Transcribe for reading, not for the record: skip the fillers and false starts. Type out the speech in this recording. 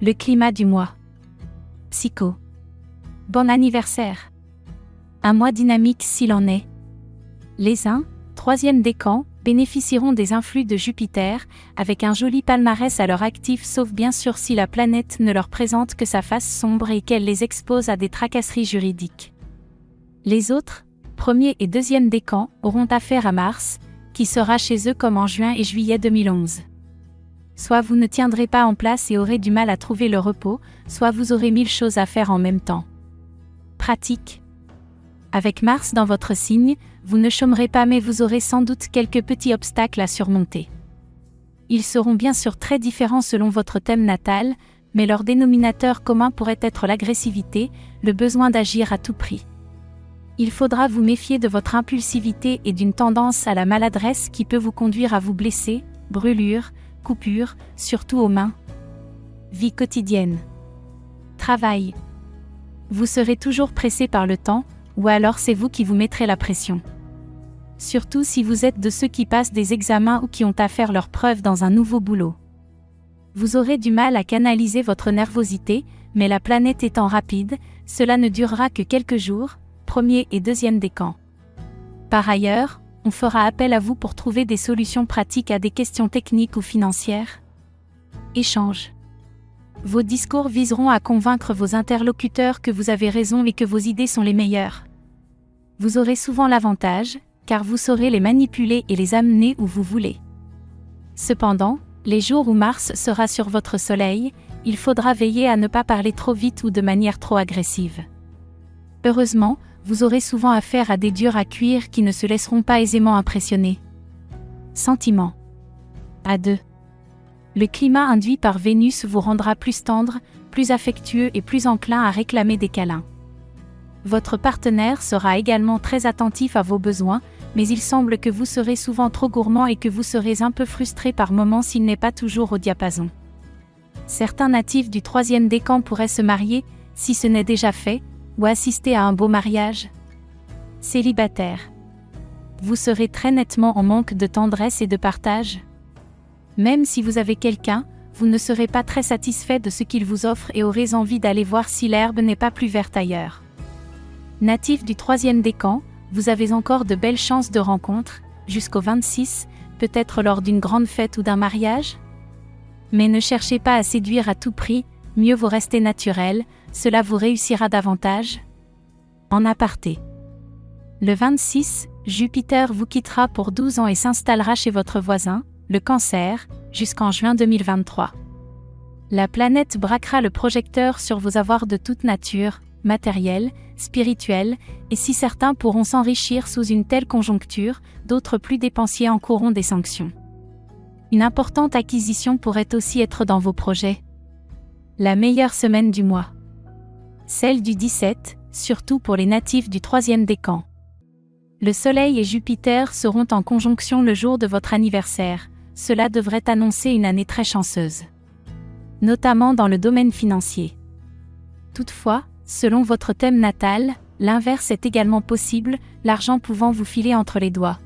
Le climat du mois. Psycho. Bon anniversaire. Un mois dynamique s'il en est. Les 1, 3e décan, bénéficieront des influx de Jupiter, avec un joli palmarès à leur actif sauf bien sûr si la planète ne leur présente que sa face sombre et qu'elle les expose à des tracasseries juridiques. Les autres, 1er et 2e décan, auront affaire à Mars, qui sera chez eux comme en juin et juillet 2011. Soit vous ne tiendrez pas en place et aurez du mal à trouver le repos, soit vous aurez 1000 choses à faire en même temps. Pratique. Avec Mars dans votre signe, vous ne chômerez pas mais vous aurez sans doute quelques petits obstacles à surmonter. Ils seront bien sûr très différents selon votre thème natal, mais leur dénominateur commun pourrait être l'agressivité, le besoin d'agir à tout prix. Il faudra vous méfier de votre impulsivité et d'une tendance à la maladresse qui peut vous conduire à vous blesser, brûlures, coupures, surtout aux mains. Vie quotidienne. Travail. Vous serez toujours pressé par le temps, ou alors c'est vous qui vous mettrez la pression. Surtout si vous êtes de ceux qui passent des examens ou qui ont à faire leurs preuves dans un nouveau boulot. Vous aurez du mal à canaliser votre nervosité, mais la planète étant rapide, cela ne durera que quelques jours, 1er et 2e décan. Par ailleurs, on fera appel à vous pour trouver des solutions pratiques à des questions techniques ou financières. Échange. Vos discours viseront à convaincre vos interlocuteurs que vous avez raison et que vos idées sont les meilleures. Vous aurez souvent l'avantage, car vous saurez les manipuler et les amener où vous voulez. Cependant, les jours où Mars sera sur votre soleil, il faudra veiller à ne pas parler trop vite ou de manière trop agressive. Heureusement, vous aurez souvent affaire à des durs à cuire qui ne se laisseront pas aisément impressionner. Sentiments. À 2. Le climat induit par Vénus vous rendra plus tendre, plus affectueux et plus enclin à réclamer des câlins. Votre partenaire sera également très attentif à vos besoins, mais il semble que vous serez souvent trop gourmand et que vous serez un peu frustré par moments s'il n'est pas toujours au diapason. Certains natifs du 3e décan pourraient se marier, si ce n'est déjà fait, ou assister à un beau mariage. Célibataire. Vous serez très nettement en manque de tendresse et de partage. Même si vous avez quelqu'un, vous ne serez pas très satisfait de ce qu'il vous offre et aurez envie d'aller voir si l'herbe n'est pas plus verte ailleurs. Natif du 3e décan, vous avez encore de belles chances de rencontre, jusqu'au 26, peut-être lors d'une grande fête ou d'un mariage. Mais ne cherchez pas à séduire à tout prix, mieux vaut rester naturel, cela vous réussira davantage. En aparté. Le 26, Jupiter vous quittera pour 12 ans et s'installera chez votre voisin, le Cancer, jusqu'en juin 2023. La planète braquera le projecteur sur vos avoirs de toute nature, matériels, spirituels, et si certains pourront s'enrichir sous une telle conjoncture, d'autres plus dépensiers encourront des sanctions. Une importante acquisition pourrait aussi être dans vos projets. La meilleure semaine du mois. Celle du 17, surtout pour les natifs du 3e décan. Le Soleil et Jupiter seront en conjonction le jour de votre anniversaire, cela devrait annoncer une année très chanceuse. Notamment dans le domaine financier. Toutefois, selon votre thème natal, l'inverse est également possible, l'argent pouvant vous filer entre les doigts.